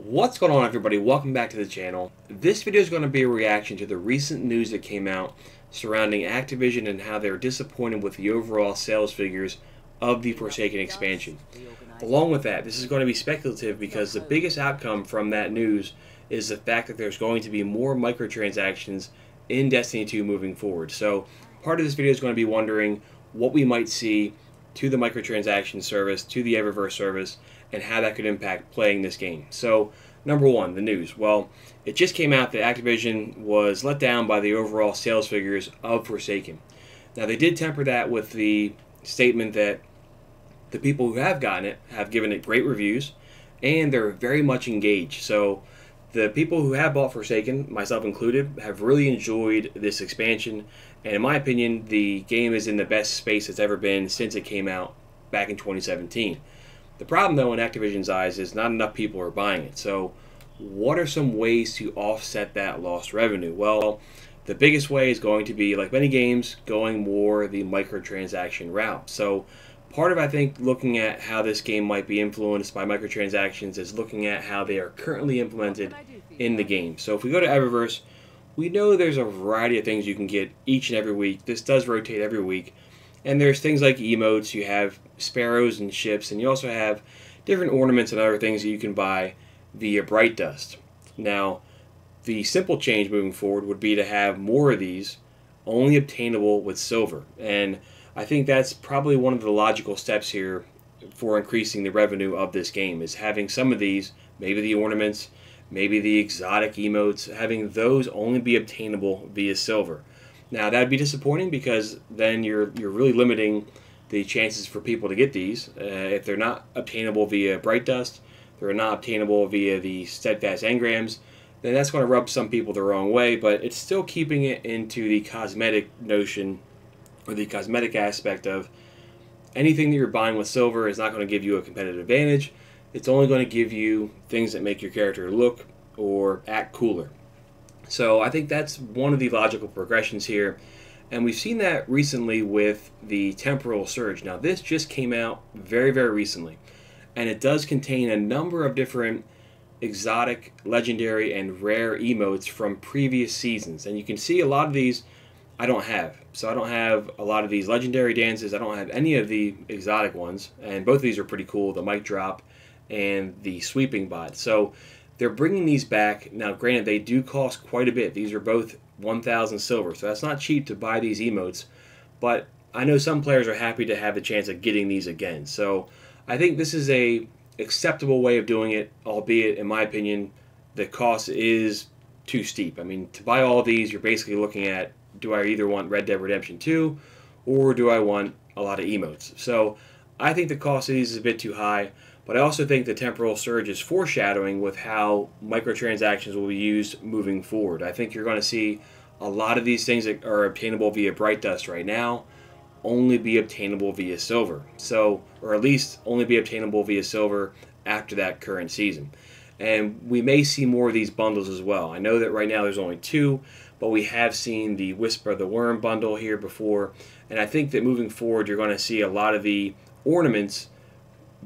What's going on, everybody? Welcome back to the channel. This video is going to be a reaction to the recent news that came out surrounding Activision and how they're disappointed with the overall sales figures of the Forsaken expansion. Along with that, this is going to be speculative because the biggest outcome from that news is the fact that there's going to be more microtransactions in Destiny 2 moving forward. So part of this video is going to be wondering what we might see to the microtransaction service, to the Eververse service, and how that could impact playing this game. So, number one, the news. Well, it just came out that Activision was let down by the overall sales figures of Forsaken. Now, they did temper that with the statement that the people who have gotten it have given it great reviews, and they're very much engaged. So, the people who have bought Forsaken, myself included, have really enjoyed this expansion, and in my opinion, the game is in the best space it's ever been since it came out back in 2017. The problem, though, in Activision's eyes is not enough people are buying it. So what are some ways to offset that lost revenue? Well, the biggest way is going to be, like many games, going more the microtransaction route. So part of, I think, looking at how this game might be influenced by microtransactions is looking at how they are currently implemented in the game. So if we go to Eververse, we know there's a variety of things you can get each and every week. This does rotate every week. And there's things like emotes, you have sparrows and ships, and you also have different ornaments and other things that you can buy via Bright Dust. Now, the simple change moving forward would be to have more of these only obtainable with silver. And I think that's probably one of the logical steps here for increasing the revenue of this game, is having some of these, maybe the ornaments, maybe the exotic emotes, having those only be obtainable via silver. Now, that would be disappointing because then you're really limiting the chances for people to get these. If they're not obtainable via Bright Dust, they're not obtainable via the Steadfast Engrams, then that's going to rub some people the wrong way, but it's still keeping it into the cosmetic notion, or the cosmetic aspect of anything that you're buying with silver is not going to give you a competitive advantage. It's only going to give you things that make your character look or act cooler. So I think that's one of the logical progressions here, and we've seen that recently with the Temporal Surge. Now, this just came out very, very recently, and it does contain a number of different exotic, legendary, and rare emotes from previous seasons, and you can see a lot of these I don't have. So I don't have a lot of these legendary dances, I don't have any of the exotic ones, and both of these are pretty cool, the mic drop and the sweeping bot. So they're bringing these back. Now, granted, they do cost quite a bit. These are both 1,000 silver, so that's not cheap to buy these emotes. But I know some players are happy to have the chance of getting these again. So I think this is a acceptable way of doing it, albeit, in my opinion, the cost is too steep. I mean, to buy all these, you're basically looking at, do I either want Red Dead Redemption 2 or do I want a lot of emotes? So I think the cost of these is a bit too high. But I also think the Temporal Surge is foreshadowing with how microtransactions will be used moving forward. I think you're going to see a lot of these things that are obtainable via Bright Dust right now only be obtainable via silver. So, or at least only be obtainable via silver after that current season. And we may see more of these bundles as well. I know that right now there's only 2, but we have seen the Whisper of the Worm bundle here before. And I think that moving forward, you're going to see a lot of the ornaments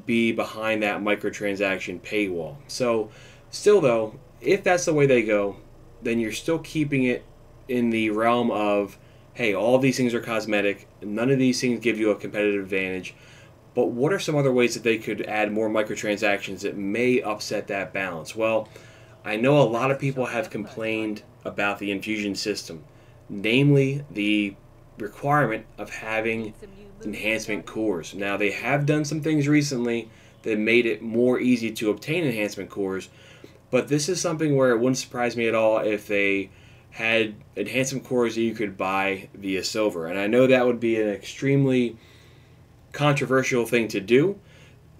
be behind that microtransaction paywall. So still though, if that's the way they go, then you're still keeping it in the realm of, hey, all these things are cosmetic, none of these things give you a competitive advantage, but what are some other ways that they could add more microtransactions that may upset that balance? Well, I know a lot of people have complained about the infusion system, namely the requirement of having enhancement cores. Now, they have done some things recently that made it more easy to obtain enhancement cores, but this is something where it wouldn't surprise me at all if they had enhancement cores that you could buy via silver. And I know that would be an extremely controversial thing to do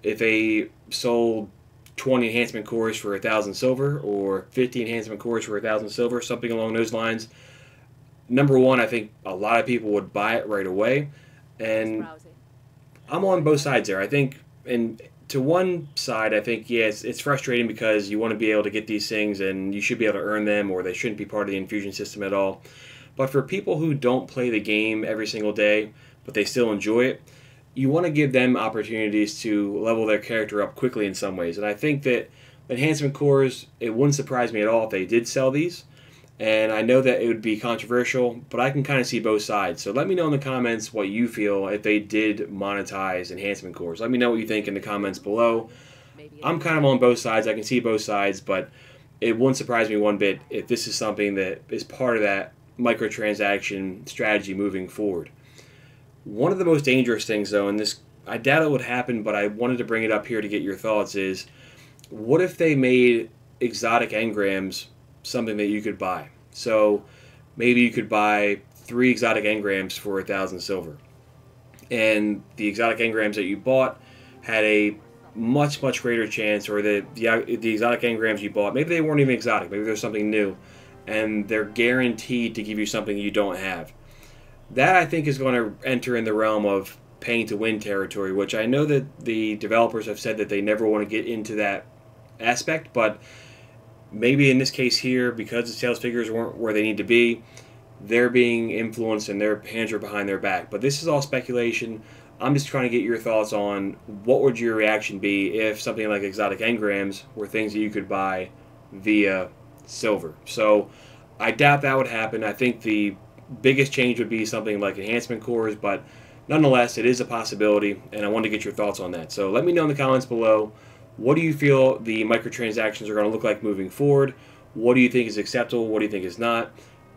if they sold 20 enhancement cores for 1,000 silver or 50 enhancement cores for 1,000 silver, something along those lines. Number one, I think a lot of people would buy it right away. And I'm on both sides there. I think, and to one side, I think, yeah, it's frustrating because you want to be able to get these things and you should be able to earn them, or they shouldn't be part of the infusion system at all. But for people who don't play the game every single day, but they still enjoy it, you want to give them opportunities to level their character up quickly in some ways. And I think that enhancement cores, it wouldn't surprise me at all if they did sell these. And I know that it would be controversial, but I can kind of see both sides. So let me know in the comments what you feel if they did monetize enhancement cores. Let me know what you think in the comments below. I'm kind of on both sides. I can see both sides, but it wouldn't surprise me one bit if this is something that is part of that microtransaction strategy moving forward. One of the most dangerous things, though, and this I doubt it would happen, but I wanted to bring it up here to get your thoughts, is what if they made exotic engrams something that you could buy? So maybe you could buy 3 exotic engrams for 1,000 silver, and the exotic engrams that you bought had a much greater chance, or the exotic engrams you bought, maybe they weren't even exotic, maybe there's something new, and they're guaranteed to give you something you don't have. That, I think, is going to enter in the realm of paying to win territory, which I know that the developers have said that they never want to get into that aspect, but maybe in this case here, because the sales figures weren't where they need to be, they're being influenced and their hands are behind their back. But this is all speculation. I'm just trying to get your thoughts on what would your reaction be if something like exotic engrams were things that you could buy via silver. So I doubt that would happen. I think the biggest change would be something like enhancement cores, but nonetheless, it is a possibility, and I want to get your thoughts on that. So let me know in the comments below, what do you feel the microtransactions are going to look like moving forward? What do you think is acceptable? What do you think is not?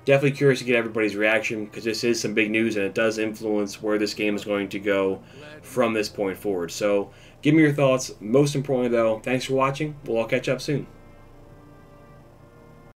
Definitely curious to get everybody's reaction, because this is some big news, and it does influence where this game is going to go from this point forward. So give me your thoughts. Most importantly, though, thanks for watching. We'll all catch up soon.